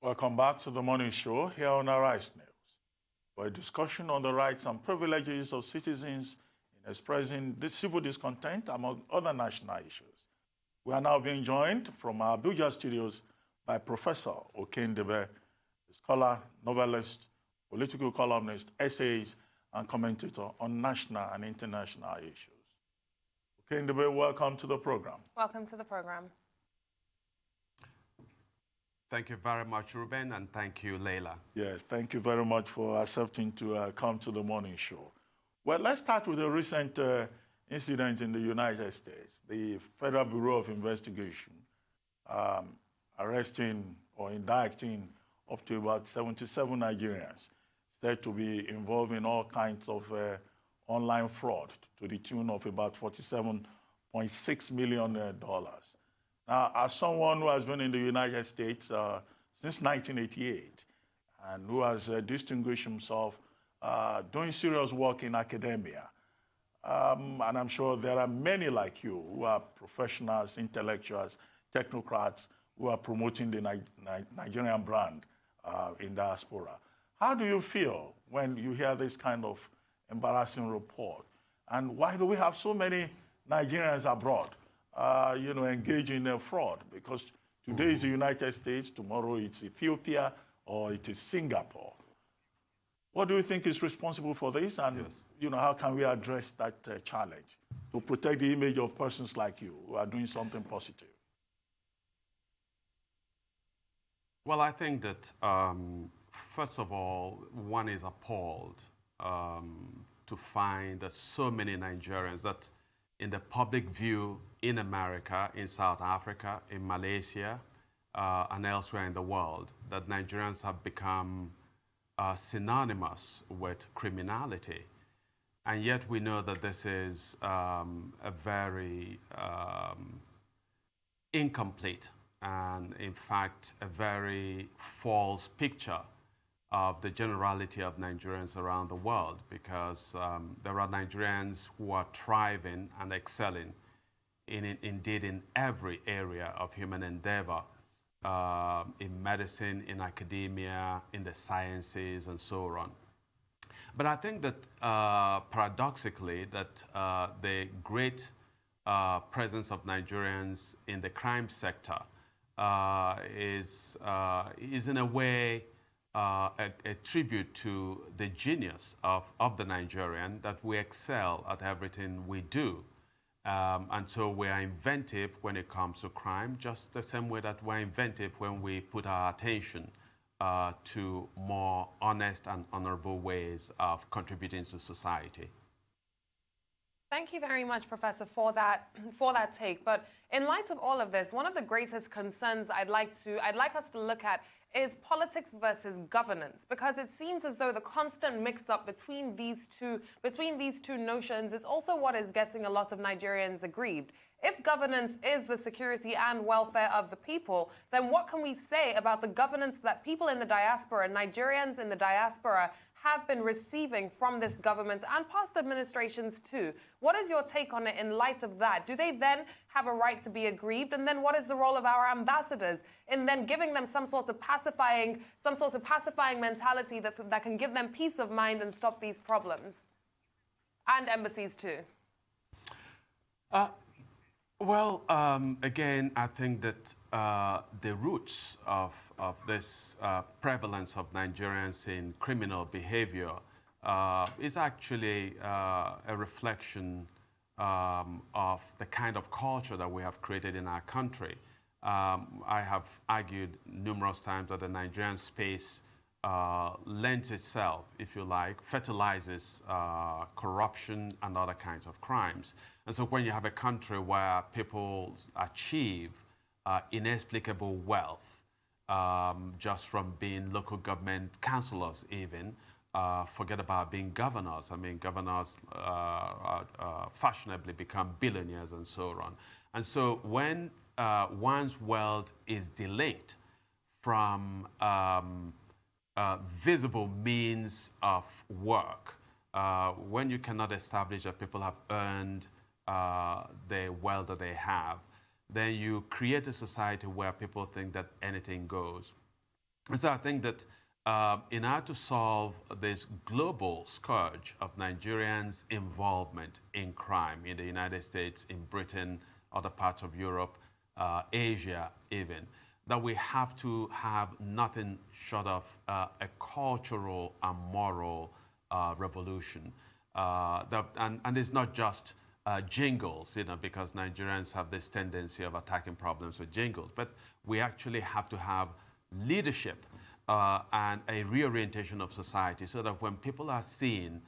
Welcome back to the morning show here on Arise News, for a discussion on the rights and privileges of citizens in expressing civil discontent among other national issues. We are now being joined from our Abuja studios by Professor Okey Ndibe, a scholar, novelist, political columnist, essays, and commentator on national and international issues. Okey Ndibe, welcome to the program. Welcome to the program. Thank you very much, Ruben, and thank you, Leila. Yes, thank you very much for accepting to come to the morning show. Well, let's start with a recent incident in the United States. The Federal Bureau of Investigation arresting or indicting up to about 77 Nigerians said to be involved in all kinds of online fraud to the tune of about $47.6 million. Now, as someone who has been in the United States since 1988 and who has distinguished himself doing serious work in academia, and I'm sure there are many like you who are professionals, intellectuals, technocrats who are promoting the Nigerian brand in diaspora. How do you feel when you hear this kind of embarrassing report? And why do we have so many Nigerians abroad engaging in fraud? Because today is the United States, tomorrow it's Ethiopia, or it is Singapore. What do you think is responsible for this? And how can we address that challenge to protect the image of persons like you who are doing something positive? Well, I think that, first of all, one is appalled to find that so many Nigerians that in the public view in America, in South Africa, in Malaysia, and elsewhere in the world, that Nigerians have become synonymous with criminality. And yet we know that this is a very incomplete and, in fact, a very false picture of the generality of Nigerians around the world, because there are Nigerians who are thriving and excelling indeed in every area of human endeavor, in medicine, in academia, in the sciences, and so on. But I think that paradoxically that the great presence of Nigerians in the crime sector is in a way a tribute to the genius of the Nigerian, that we excel at everything we do. And so we are inventive when it comes to crime, just the same way that we're inventive when we put our attention to more honest and honorable ways of contributing to society. Thank you very much, Professor, for that take. But in light of all of this, one of the greatest concerns I'd like us to look at is politics versus governance, because it seems as though the constant mix-up between these two notions is also what is getting a lot of Nigerians aggrieved. If governance is the security and welfare of the people, then what can we say about the governance that people in the diaspora, Nigerians in the diaspora, have been receiving from this government and past administrations too? What is your take on it in light of that? Do they then have a right to be aggrieved? And then what is the role of our ambassadors in then giving them some sort of pacifying mentality that can give them peace of mind and stop these problems? And embassies too. Well, again, I think that the roots of this prevalence of Nigerians in criminal behavior is actually a reflection of the kind of culture that we have created in our country. I have argued numerous times that the Nigerian space lends itself, if you like, fertilizes corruption and other kinds of crimes. And so when you have a country where people achieve inexplicable wealth just from being local government councillors even, forget about being governors. I mean, governors fashionably become billionaires and so on. And so when one's wealth is delayed from visible means of work, when you cannot establish that people have earned the wealth that they have, then you create a society where people think that anything goes. And so I think that in order to solve this global scourge of Nigerians' involvement in crime in the United States, in Britain, other parts of Europe, Asia even, that we have to have nothing short of a cultural and moral revolution. And it's not just jingles, because Nigerians have this tendency of attacking problems with jingles, but we actually have to have leadership and a reorientation of society so that when people are seen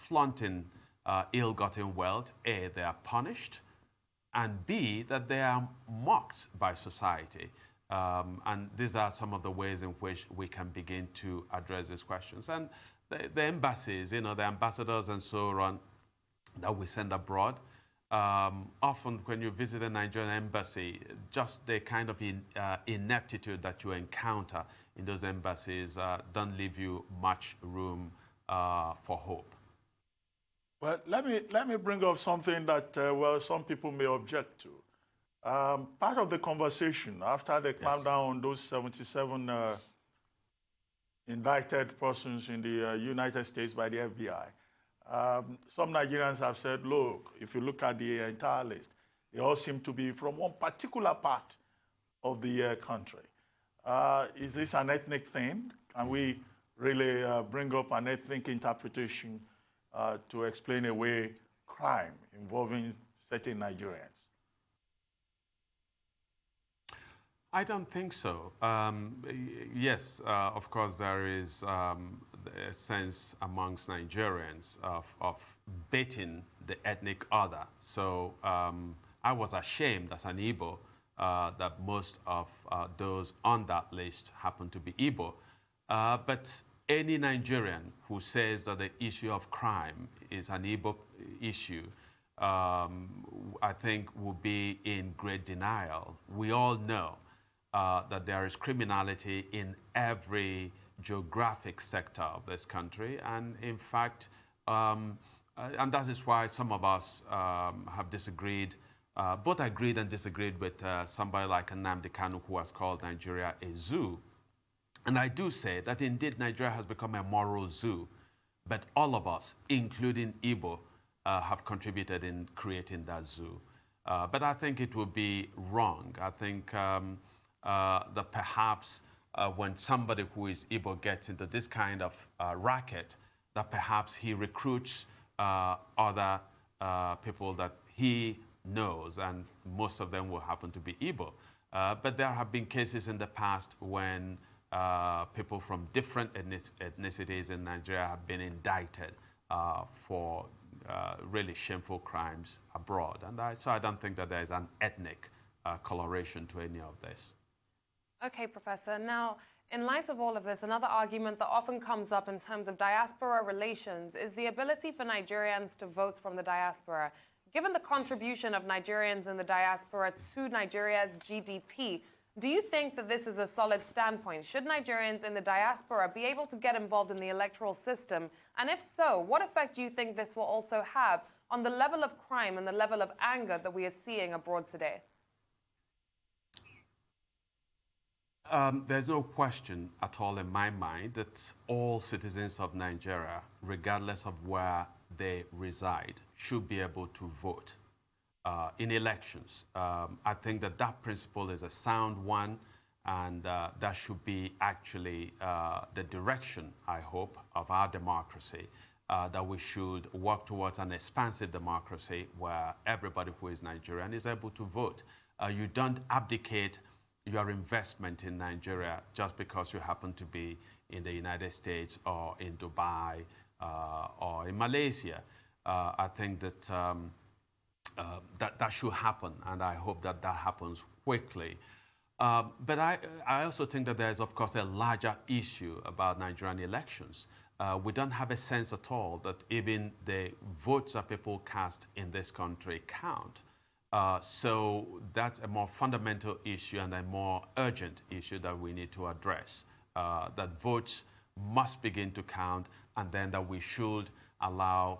flaunting ill-gotten wealth, A, they are punished, and B, that they are mocked by society. And these are some of the ways in which we can begin to address these questions. And the embassies, the ambassadors and so on that we send abroad, often when you visit a Nigerian embassy, just the kind of ineptitude that you encounter in those embassies don't leave you much room for hope. Well, let me bring up something that, well, some people may object to. Part of the conversation after they clamped down on those 77 indicted persons in the United States by the FBI, some Nigerians have said, look, if you look at the entire list, they all seem to be from one particular part of the country. Is this an ethnic thing? Can we really bring up an ethnic interpretation to explain away crime involving certain Nigerians? I don't think so. Yes, of course, there is a sense amongst Nigerians of baiting the ethnic other. So I was ashamed as an Igbo that most of those on that list happen to be Igbo. But any Nigerian who says that the issue of crime is an Igbo issue, I think will be in great denial. We all know that there is criminality in every geographic sector of this country. And in fact, and that is why some of us have disagreed, both agreed and disagreed with somebody like Nnamdi Kanu, who has called Nigeria a zoo. And I do say that indeed Nigeria has become a moral zoo, but all of us, including Igbo, have contributed in creating that zoo. But I think it would be wrong. I think that perhaps when somebody who is Igbo gets into this kind of racket, that perhaps he recruits other people that he knows, and most of them will happen to be Igbo. But there have been cases in the past when people from different ethnicities in Nigeria have been indicted for really shameful crimes abroad. And so I don't think that there is an ethnic coloration to any of this. Okay, Professor. Now, in light of all of this, another argument that often comes up in terms of diaspora relations is the ability for Nigerians to vote from the diaspora. Given the contribution of Nigerians in the diaspora to Nigeria's GDP, do you think that this is a solid standpoint? Should Nigerians in the diaspora be able to get involved in the electoral system? And if so, what effect do you think this will also have on the level of crime and the level of anger that we are seeing abroad today? There's no question at all in my mind that all citizens of Nigeria, regardless of where they reside, should be able to vote in elections. I think that that principle is a sound one, and that should be actually the direction, I hope, of our democracy, that we should work towards an expansive democracy where everybody who is Nigerian is able to vote. You don't abdicate your investment in Nigeria just because you happen to be in the United States or in Dubai or in Malaysia. I think that that should happen, and I hope that that happens quickly. But I also think that there's, of course, a larger issue about Nigerian elections. We don't have a sense at all that even the votes that people cast in this country count. So that's a more fundamental issue and a more urgent issue that we need to address, that votes must begin to count, and then that we should allow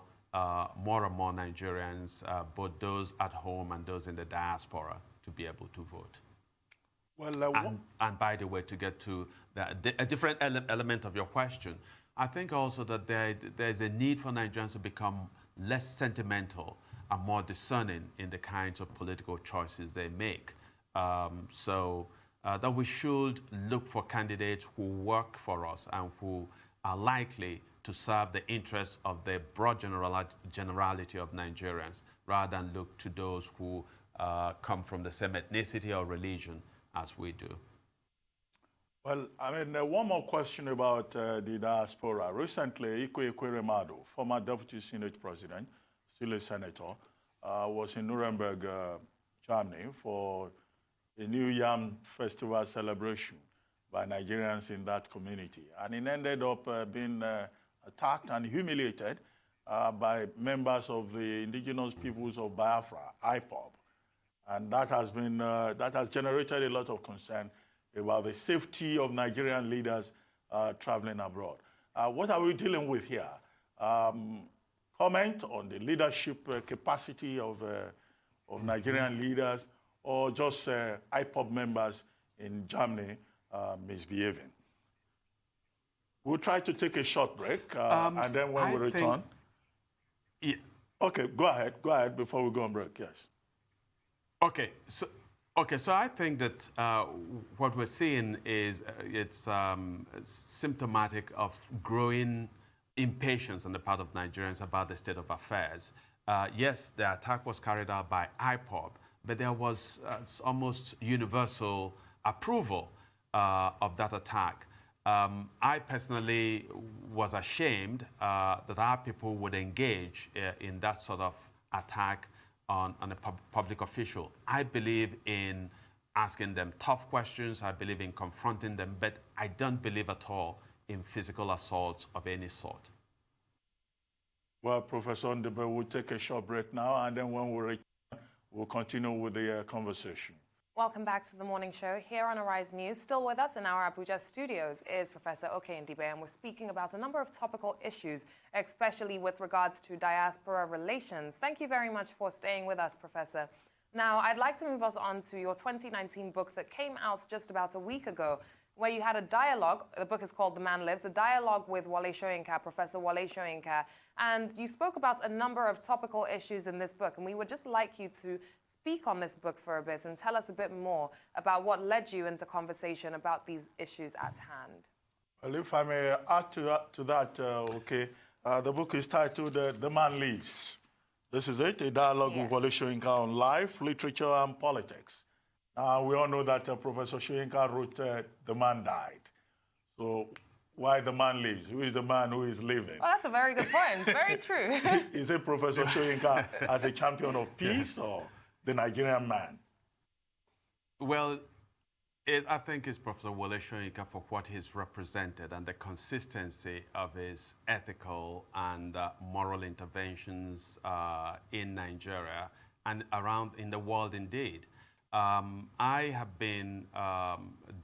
more and more Nigerians, both those at home and those in the diaspora, to be able to vote. Well, and by the way, to get to a different element of your question. I think also that there's a need for Nigerians to become less sentimental and more discerning in the kinds of political choices they make. That we should look for candidates who work for us and who are likely to serve the interests of the broad generality of Nigerians, rather than look to those who come from the same ethnicity or religion as we do. Well, I mean, one more question about the diaspora. Recently, Ikwe Ekweremadu, former Deputy Senate President, still a senator, was in Nuremberg, Germany, for a New Yam Festival celebration by Nigerians in that community. And it ended up being attacked and humiliated by members of the indigenous peoples of Biafra, IPOB. And that has generated a lot of concern about the safety of Nigerian leaders traveling abroad. What are we dealing with here? Comment on the leadership capacity of Nigerian leaders, or just IPOB members in Germany misbehaving? We'll try to take a short break, and then when we return. Yeah. Okay, go ahead before we go on break, yes. Okay, so I think that what we're seeing is it's symptomatic of growing impatience on the part of Nigerians about the state of affairs. Yes, the attack was carried out by IPOB, but there was almost universal approval of that attack. I personally was ashamed that our people would engage in that sort of attack on a public official. I believe in asking them tough questions. I believe in confronting them, but I don't believe at all in physical assaults of any sort. Well, Professor Ndibe, we'll take a short break now, and then when we return, we'll continue with the conversation. Welcome back to the morning show here on Arise News. Still with us in our Abuja studios is Professor Okey Ndibe, and we're speaking about a number of topical issues, especially with regards to diaspora relations. Thank you very much for staying with us, Professor. Now, I'd like to move us on to your 2019 book that came out just about a week ago, where you had a dialogue. The book is called The Man Lives, a dialogue with Wale Soyinka, Professor Wale Soyinka, and you spoke about a number of topical issues in this book, and we would just like you to speak on this book for a bit and tell us a bit more about what led you into conversation about these issues at hand. Well, if I may add to that, okay, the book is titled The Man Lives. This is it, a dialogue with Wale Soyinka on life, literature, and politics. We all know that Professor Soyinka wrote The Man Died. So why The Man Lives? Who is the man who is living? Well, that's a very good point. Very true. Is it Professor Soyinka as a champion of peace, or the Nigerian man? Well, I think it's Professor Wale Soyinka for what he's represented and the consistency of his ethical and moral interventions in Nigeria and around in the world indeed. I have been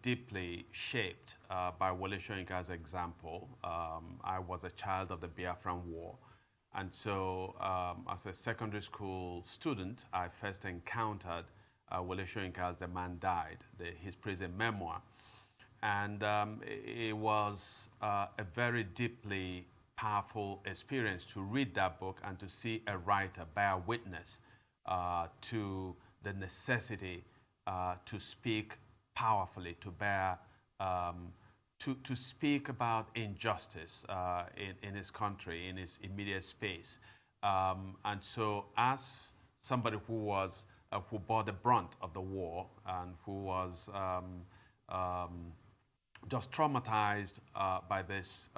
deeply shaped by Wale Soyinka's example. I was a child of the Biafran War. And so, as a secondary school student, I first encountered Wale Soyinka's The Man Died, his prison memoir. And it was a very deeply powerful experience to read that book and to see a writer bear witness to the necessity to speak powerfully, to bear to speak about injustice in his country, in his immediate space. And so as somebody who was, who bore the brunt of the war and who was just traumatized by this,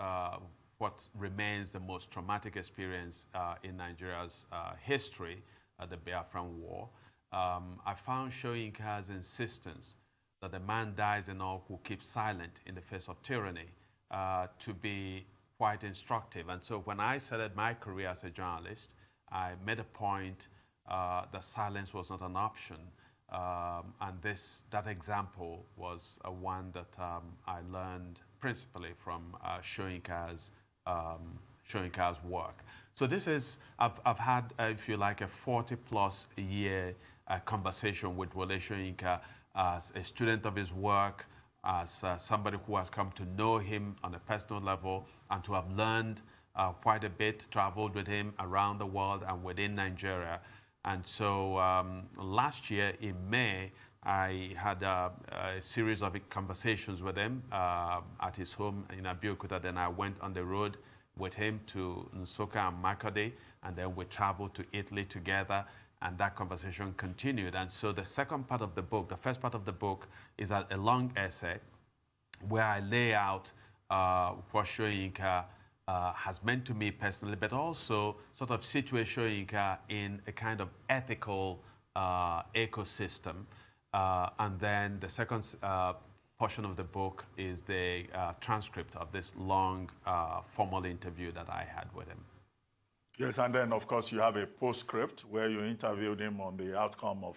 what remains the most traumatic experience in Nigeria's history, the Biafran War, I found Soyinka's insistence that the man dies and all who keep silent in the face of tyranny to be quite instructive. And so when I started my career as a journalist, I made a point that silence was not an option. And that example was one that I learned principally from Soyinka's work. So this is, I've had, if you like, a 40+ year conversation with Wale Soyinka as a student of his work, as somebody who has come to know him on a personal level and to have learned quite a bit, traveled with him around the world and within Nigeria. And so last year in May, I had a series of conversations with him at his home in Abeokuta. Then I went on the road with him to Nsukka and Makode, and then we traveled to Italy together, and that conversation continued. And so the second part of the book, the first part of the book, is a long essay where I lay out what Soyinka has meant to me personally, but also sort of situate Soyinka in a kind of ethical ecosystem. And then the second portion of the book is the transcript of this long formal interview that I had with him. Yes, and then, of course, you have a postscript where you interviewed him on the outcome of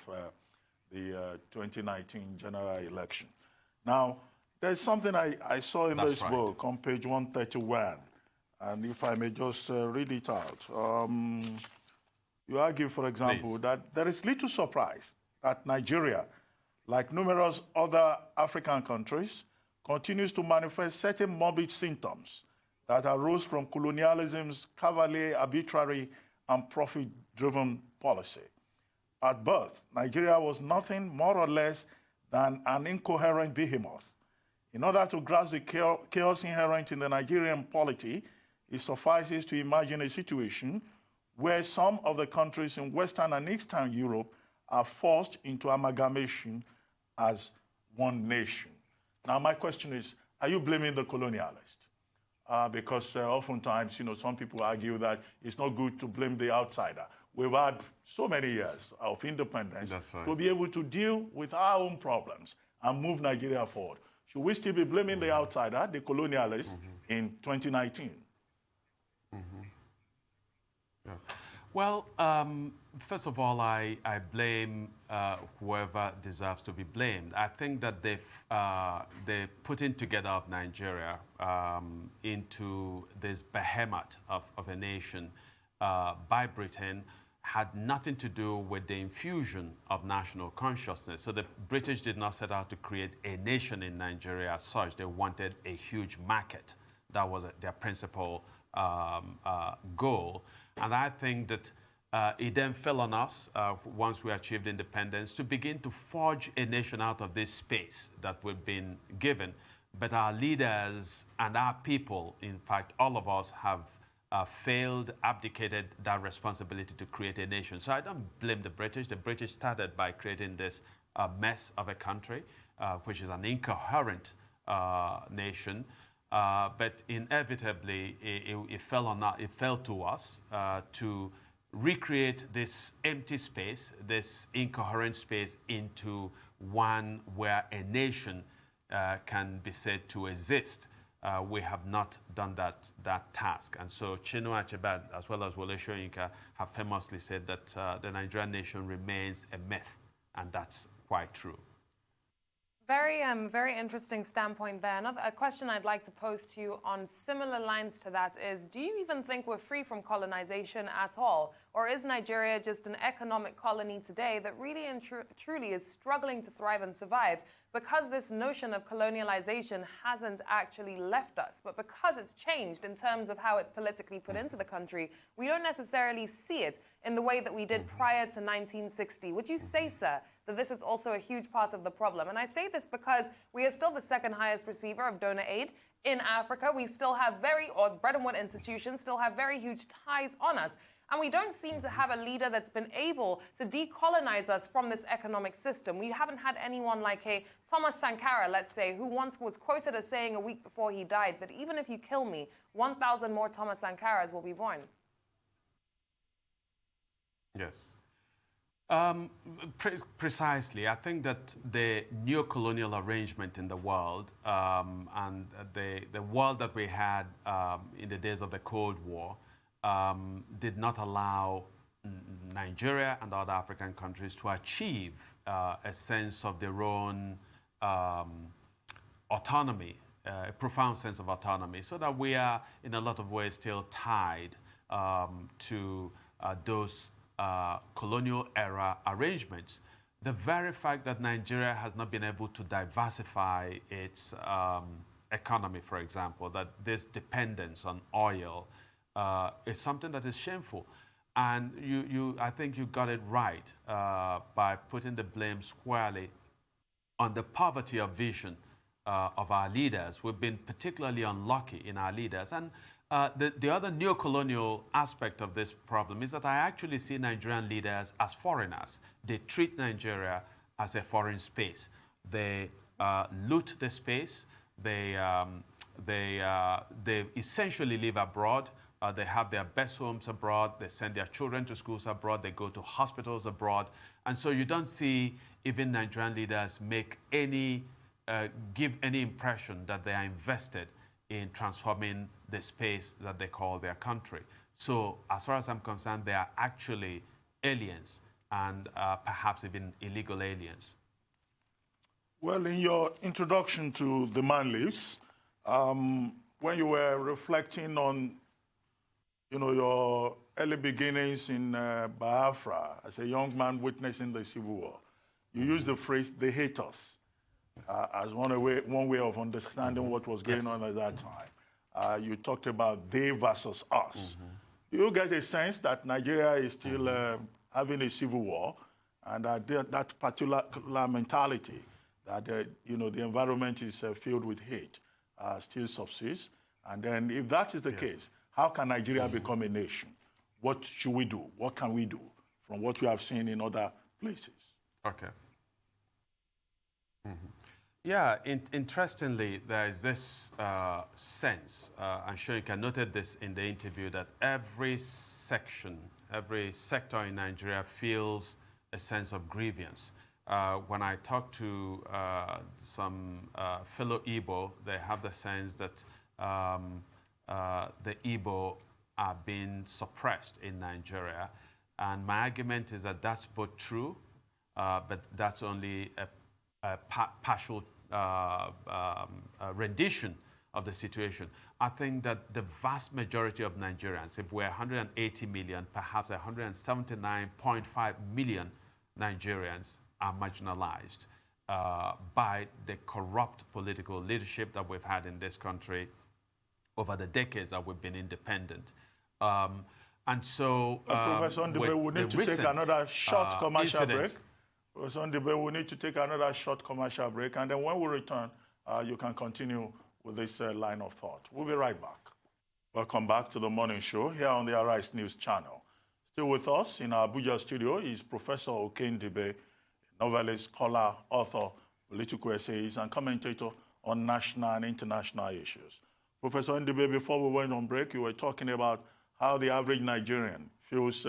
the 2019 general election. Now, there's something I saw in this book on page 131, and if I may just read it out. You argue, for example, that there is little surprise that Nigeria, like numerous other African countries, continues to manifest certain morbid symptoms that arose from colonialism's cavalier, arbitrary, and profit-driven policy. At birth, Nigeria was nothing more or less than an incoherent behemoth. In order to grasp the chaos inherent in the Nigerian polity, it suffices to imagine a situation where some of the countries in Western and Eastern Europe are forced into amalgamation as one nation. Now, my question is, are you blaming the colonialists? Because oftentimes, some people argue that it's not good to blame the outsider. We've had so many years of independence to be able to deal with our own problems and move Nigeria forward. Should we still be blaming the outsider, the colonialists, in 2019? Yeah. Well, first of all, I blame whoever deserves to be blamed. I think that the putting together of Nigeria into this behemoth of a nation by Britain had nothing to do with the infusion of national consciousness. So the British did not set out to create a nation in Nigeria as such. They wanted a huge market. That was their principal goal. And I think that it then fell on us, once we achieved independence, to begin to forge a nation out of this space that we've been given. But our leaders and our people, in fact, all of us have failed, abdicated that responsibility to create a nation. So I don't blame the British. The British started by creating this mess of a country, which is an incoherent nation. But inevitably, it fell to us to recreate this empty space, this incoherent space, into one where a nation can be said to exist. We have not done that task. And so Chinua Achebe, as well as Wole Soyinka, have famously said that the Nigerian nation remains a myth, and that's quite true. Very interesting standpoint there. A question I'd like to pose to you on similar lines to that is, do you even think we're free from colonization at all? Or is Nigeria just an economic colony today that really and truly is struggling to thrive and survive because this notion of colonialization hasn't actually left us, but because it's changed in terms of how it's politically put into the country, we don't necessarily see it in the way that we did prior to 1960. Would you say, sir, that this is also a huge part of the problem? And I say this because we are still the second highest receiver of donor aid in Africa. We still have Bretton Woods institutions still have very huge ties on us. And we don't seem to have a leader that's been able to decolonize us from this economic system. We haven't had anyone like a Thomas Sankara, let's say, who once was quoted as saying a week before he died that even if you kill me, 1,000 more Thomas Sankaras will be born. Yes. Precisely. I think that the neo-colonial arrangement in the world and the world that we had in the days of the Cold War did not allow Nigeria and other African countries to achieve a sense of their own autonomy, a profound sense of autonomy, so that we are in a lot of ways still tied to those colonial era arrangements. the very fact that Nigeria has not been able to diversify its economy, for example, that this dependence on oil is something that is shameful. And I think you got it right by putting the blame squarely on the poverty of vision of our leaders. We've been particularly unlucky in our leaders. And the other neo-colonial aspect of this problem is that I actually see Nigerian leaders as foreigners. They treat Nigeria as a foreign space. They loot the space. They essentially live abroad. They have their best homes abroad. They send their children to schools abroad. They go to hospitals abroad. And so you don't see even Nigerian leaders make any, give any impression that they are invested in transforming the space that they call their country. So as far as I'm concerned, they are actually aliens and perhaps even illegal aliens. Well, in your introduction to The Man Lives, when you were reflecting on your early beginnings in Biafra as a young man witnessing the Civil War, you used the phrase, they hate us, as one way of understanding what was going on at that time. You talked about they versus us. Do you get a sense that Nigeria is still having a civil war, and that particular mentality that the environment is filled with hate still subsists? And then if that is the case, how can Nigeria become a nation? What should we do? What can we do from what we have seen in other places? Okay. Yeah, interestingly, there is this sense, I'm sure you can note this in the interview, that every section, every sector in Nigeria feels a sense of grievance. When I talk to some fellow Igbo, they have the sense that the Igbo are being suppressed in Nigeria. And my argument is that that's both true, but that's only a partial rendition of the situation. I think that the vast majority of Nigerians, if we're 180 million, perhaps 179.5 million Nigerians are marginalized by the corrupt political leadership that we've had in this country over the decades that we've been independent. And so, Professor Ndibe, we need to take another short commercial break. Professor Ndibe, we need to take another short commercial break, and then when we return, you can continue with this line of thought. We'll be right back. Welcome back to the morning show here on the Arise News channel. Still with us in our Abuja studio is Professor Okey Ndibe, novelist, scholar, author, political essayist, and commentator on national and international issues. Professor Ndibe, before we went on break, you were talking about how the average Nigerian feels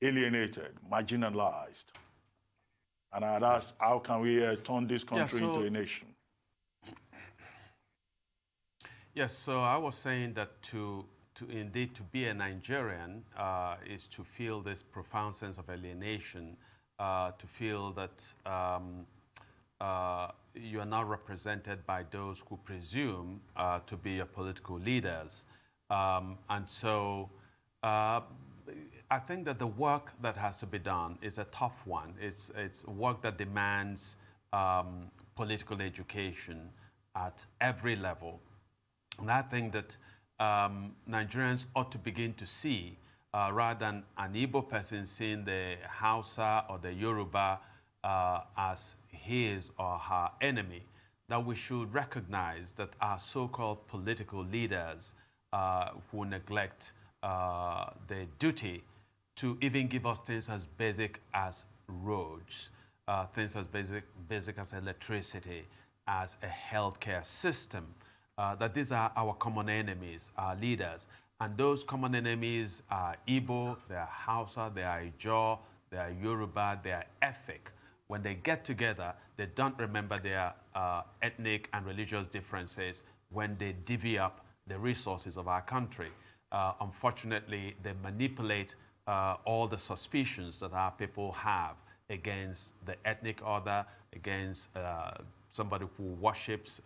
alienated, marginalized. And I'd ask, how can we turn this country into a nation? Yes, so I was saying that to indeed to be a Nigerian is to feel this profound sense of alienation, to feel that you are not represented by those who presume to be your political leaders. And so I think that the work that has to be done is a tough one. It's work that demands political education at every level. And I think that Nigerians ought to begin to see, rather than an Igbo person seeing the Hausa or the Yoruba as his or her enemy, that we should recognize that our so-called political leaders who neglect the duty to even give us things as basic as roads, things as basic as electricity, as a healthcare system, that these are our common enemies, our leaders. And those common enemies are Igbo, they are Hausa, they are Ijaw, they are Yoruba, they are Efik. When they get together, they don't remember their ethnic and religious differences when they divvy up the resources of our country. Unfortunately, they manipulate all the suspicions that our people have against the ethnic other, against somebody who worships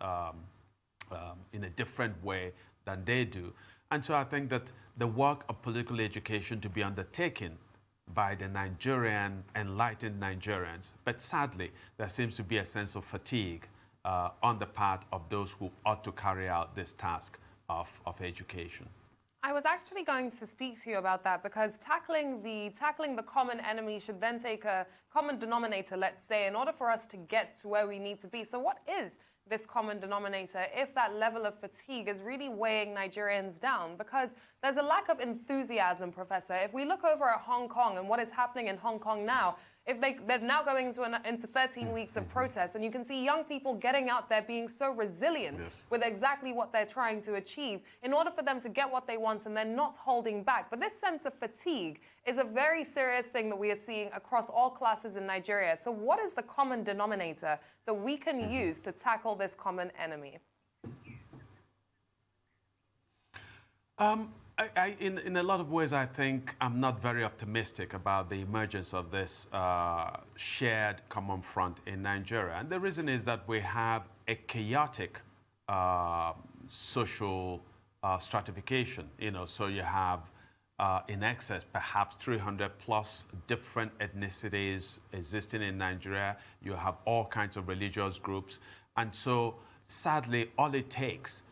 in a different way than they do. And so I think that the work of political education to be undertaken by the enlightened Nigerians. But sadly, there seems to be a sense of fatigue on the part of those who ought to carry out this task of education. I was actually going to speak to you about that, because tackling the common enemy should then take a common denominator, let's say, in order for us to get to where we need to be. So what is this common denominator if that level of fatigue is really weighing Nigerians down? Because there's a lack of enthusiasm, Professor. If we look over at Hong Kong and what is happening in Hong Kong now, if they're now going into 13 weeks of protests, and you can see young people getting out there being so resilient with exactly what they're trying to achieve in order for them to get what they want, and they're not holding back. But this sense of fatigue is a very serious thing that we are seeing across all classes in Nigeria. So what is the common denominator that we can use to tackle this common enemy? In a lot of ways, I think I'm not very optimistic about the emergence of this shared common front in Nigeria. And the reason is that we have a chaotic social stratification. So you have in excess, perhaps 300 plus different ethnicities existing in Nigeria. You have all kinds of religious groups. And so sadly, all it takes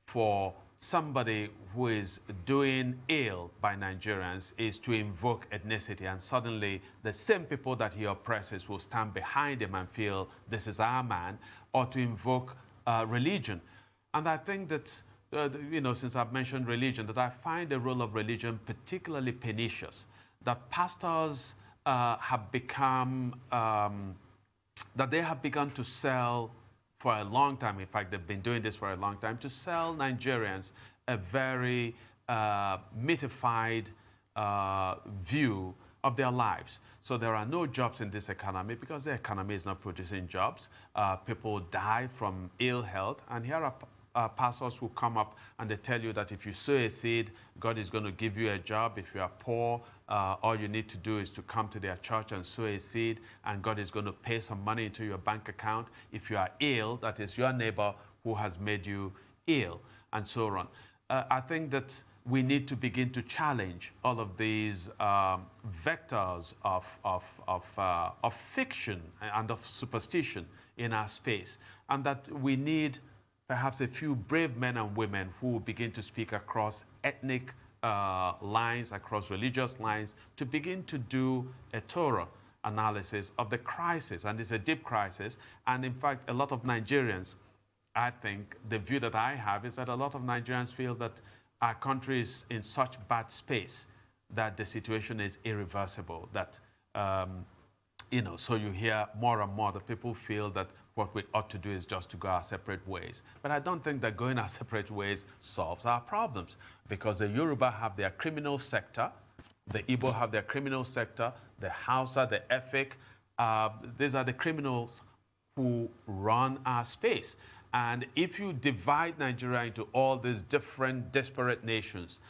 for somebody who is doing ill by Nigerians is to invoke ethnicity, and suddenly the same people that he oppresses will stand behind him and feel this is our man, or to invoke religion. And I think that, since I've mentioned religion, that I find the role of religion particularly pernicious, that pastors have become, that they have begun to sell for a long time. In fact, they've been doing this for a long time, to sell Nigerians a very mythified view of their lives. So there are no jobs in this economy because the economy is not producing jobs. People die from ill health. And here are pastors who come up and they tell you that if you sow a seed, God is going to give you a job. If you are poor, all you need to do is to come to their church and sow a seed, and God is going to pay some money into your bank account. If you are ill, that is your neighbor who has made you ill, and so on. I think that we need to begin to challenge all of these vectors of fiction and of superstition in our space, and that we need perhaps a few brave men and women who will begin to speak across ethnic lines, across religious lines, to begin to do a thorough analysis of the crisis. And it's a deep crisis. And in fact, a lot of Nigerians, I think, the view that I have is that a lot of Nigerians feel that our country is in such bad space that the situation is irreversible, that, so you hear more and more that people feel that what we ought to do is just to go our separate ways. But I don't think that going our separate ways solves our problems, because the Yoruba have their criminal sector, the Igbo have their criminal sector, the Hausa, the Efik, these are the criminals who run our space. And if you divide Nigeria into all these different disparate nations,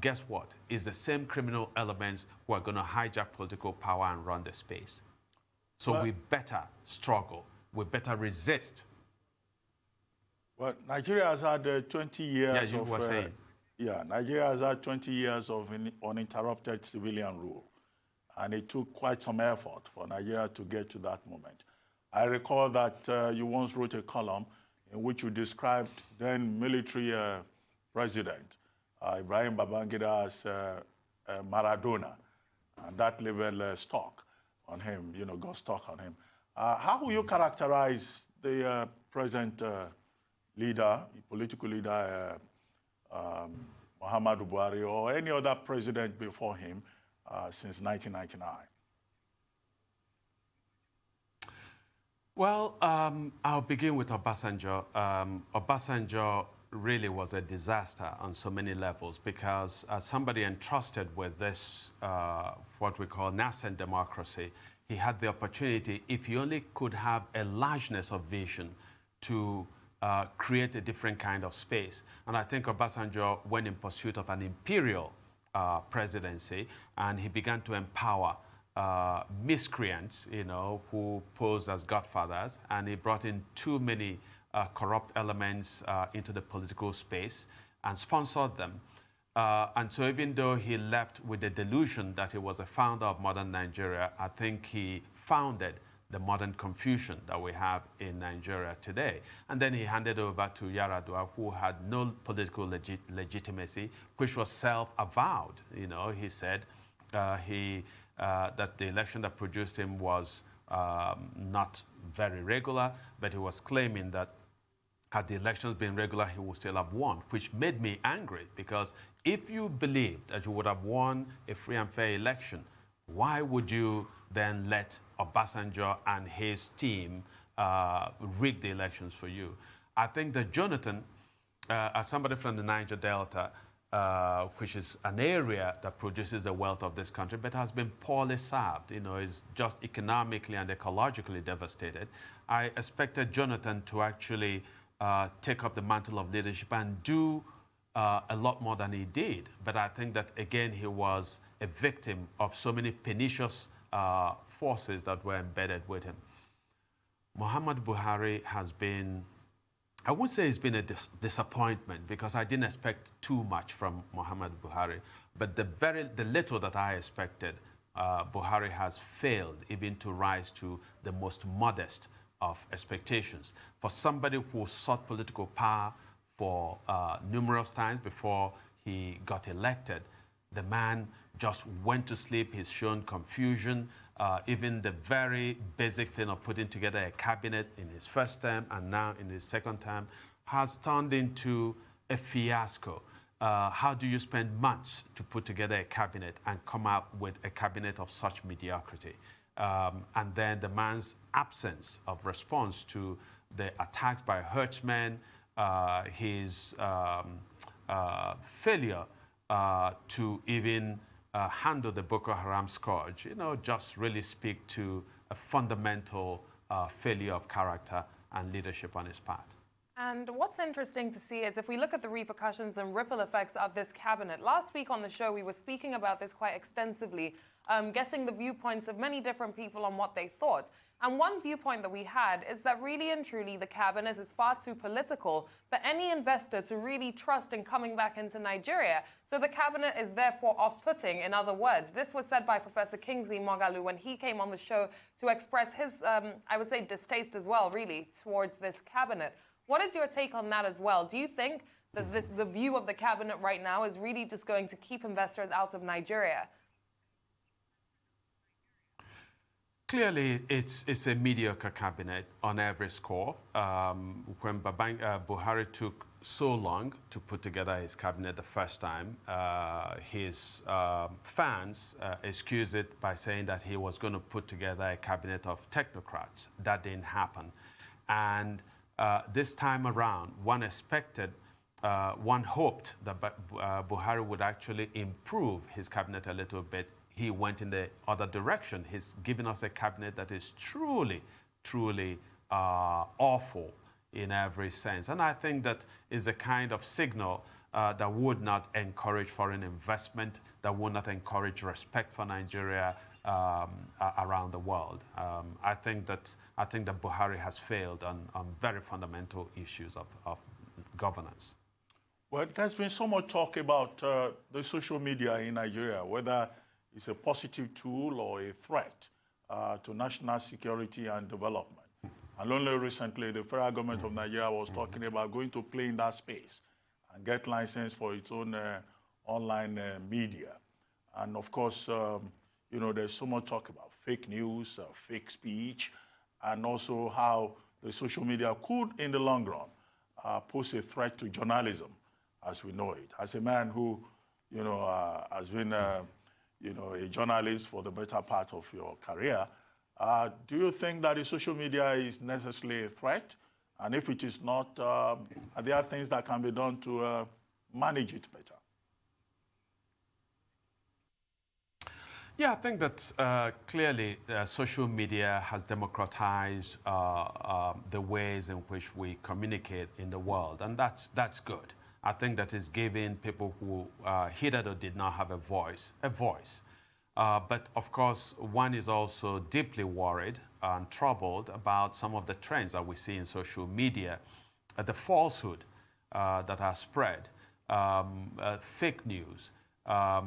guess what? It's the same criminal elements who are going to hijack political power and run the space. So we better struggle. We better resist. Well, Nigeria has had 20 years you were saying. Nigeria has had 20 years of uninterrupted civilian rule. And it took quite some effort for Nigeria to get to that moment. I recall that you once wrote a column in which you described then military president Ibrahim Babangida as Maradona. And that level stuck on him, got stuck on him. How will you characterize the present leader, political leader, Muhammadu Buhari, or any other president before him since 1999? Well, I'll begin with Obasanjo. Obasanjo really was a disaster on so many levels, because as somebody entrusted with this, what we call nascent democracy, he had the opportunity, if he only could have a largeness of vision, to create a different kind of space. And I think Obasanjo went in pursuit of an imperial presidency, and he began to empower miscreants, who posed as godfathers, and he brought in too many corrupt elements into the political space and sponsored them. And so even though he left with the delusion that he was a founder of modern Nigeria, I think he founded the modern confusion that we have in Nigeria today. And then he handed over to Yaradua, who had no political legitimacy, which was self-avowed. You know, he said that the election that produced him was not very regular, but he was claiming that had the elections been regular, he would still have won, which made me angry, because if you believed that you would have won a free and fair election, why would you then let Obasanjo and his team rig the elections for you? I think that Jonathan, as somebody from the Niger Delta, which is an area that produces the wealth of this country, but has been poorly served, you know, is just economically and ecologically devastated. I expected Jonathan to actually take up the mantle of leadership and do a lot more than he did. But I think that, again, he was a victim of so many pernicious forces that were embedded with him. Muhammad Buhari has been, I would say it's been a disappointment, because I didn't expect too much from Muhammad Buhari. But the little that I expected, Buhari has failed even to rise to the most modest of expectations. For somebody who sought political power for numerous times before he got elected, the man just went to sleep. He's shown confusion. Even the very basic thing of putting together a cabinet in his first term and now in his second term has turned into a fiasco. How do you spend months to put together a cabinet and come out with a cabinet of such mediocrity? And then the man's absence of response to the attacks by herdsmen, his failure to even handle the Boko Haram scourge, you know, just really speak to a fundamental failure of character and leadership on his part. And what's interesting to see is if we look at the repercussions and ripple effects of this cabinet. Last week on the show, we were speaking about this quite extensively, getting the viewpoints of many different people on what they thought. And one viewpoint that we had is that really and truly the cabinet is far too political for any investor to really trust in coming back into Nigeria. So the cabinet is therefore off-putting, in other words. This was said by Professor Kingsley Moghalu when he came on the show to express his, I would say, distaste as well, really, towards this cabinet. What is your take on that as well? Do you think that the view of the cabinet right now is really just going to keep investors out of Nigeria? Clearly, it's a mediocre cabinet on every score. When Buhari took so long to put together his cabinet the first time, his fans excused it by saying that he was going to put together a cabinet of technocrats. That didn't happen. And this time around, one expected, one hoped that Buhari would actually improve his cabinet a little bit. He went in the other direction. He's given us a cabinet that is truly, truly awful in every sense. And I think that is a kind of signal that would not encourage foreign investment, that would not encourage respect for Nigeria around the world. I think that Buhari has failed on very fundamental issues of governance. Well, there's been so much talk about the social media in Nigeria, whether it's a positive tool or a threat to national security and development. And only recently, the federal government of Nigeria was talking about going to play in that space and get license for its own online media. And of course, you know, there's so much talk about fake news, fake speech, and also how the social media could, in the long run, pose a threat to journalism as we know it. As a man who, you know, has been you know, a journalist for the better part of your career, do you think that the social media is necessarily a threat? And if it is not, are there things that can be done to manage it better? Yeah, I think that clearly social media has democratized the ways in which we communicate in the world, and that's good. I think that is giving people who hitherto did not have a voice. But of course, one is also deeply worried and troubled about some of the trends that we see in social media, the falsehood that are spread. fake news. About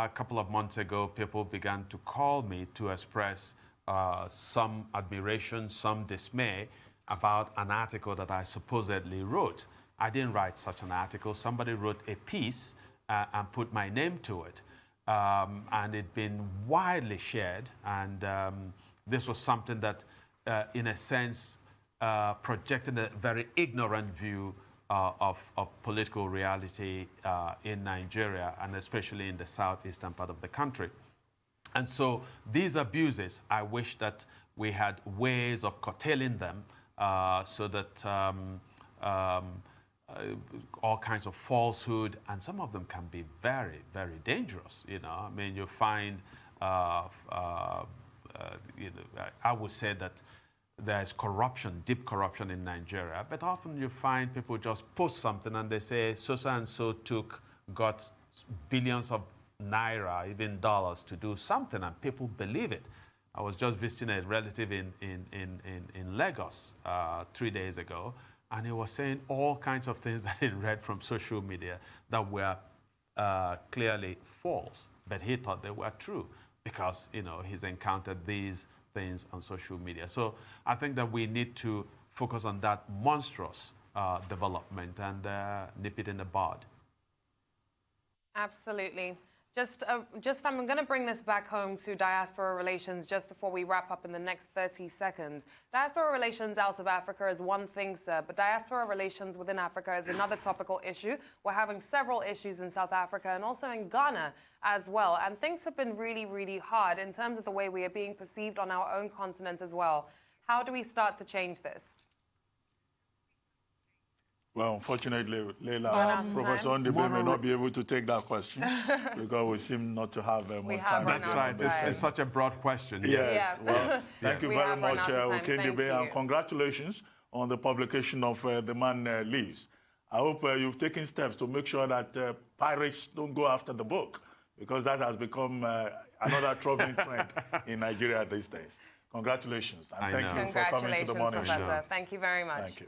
a couple of months ago, people began to call me to express some admiration, some dismay about an article that I supposedly wrote. I didn't write such an article. Somebody wrote a piece and put my name to it. And it'd been widely shared. And this was something that, in a sense, projected a very ignorant view of political reality in Nigeria, and especially in the southeastern part of the country. And so these abuses, I wish that we had ways of curtailing them so that all kinds of falsehood, and some of them can be very, very dangerous. You know, I mean, you find, I would say that there's corruption, deep corruption in Nigeria, but often you find people just post something and they say so-and-so got billions of naira, even dollars, to do something, and people believe it. I was just visiting a relative in Lagos 3 days ago, and he was saying all kinds of things that he read from social media that were clearly false, but he thought they were true because, you know, he's encountered these things on social media. So I think that we need to focus on that monstrous development and nip it in the bud. Absolutely. I'm going to bring this back home to diaspora relations just before we wrap up in the next 30 seconds. Diaspora relations out of Africa is one thing, sir, but diaspora relations within Africa is another topical issue. We're having several issues in South Africa and also in Ghana as well. And things have been really, really hard in terms of the way we are being perceived on our own continent as well. How do we start to change this? Well, unfortunately, Leila, Professor Ndibe may not be able to take that question because we seem not to have more time. That's right. It's such a broad question. Yes. Yeah. Well, thank you very much, Okey Ndibe, and congratulations on the publication of The Man Lives. I hope you've taken steps to make sure that pirates don't go after the book, because that has become another troubling trend in Nigeria these days. Congratulations, and thank you for coming to the morning show. Thank you very much. Thank you.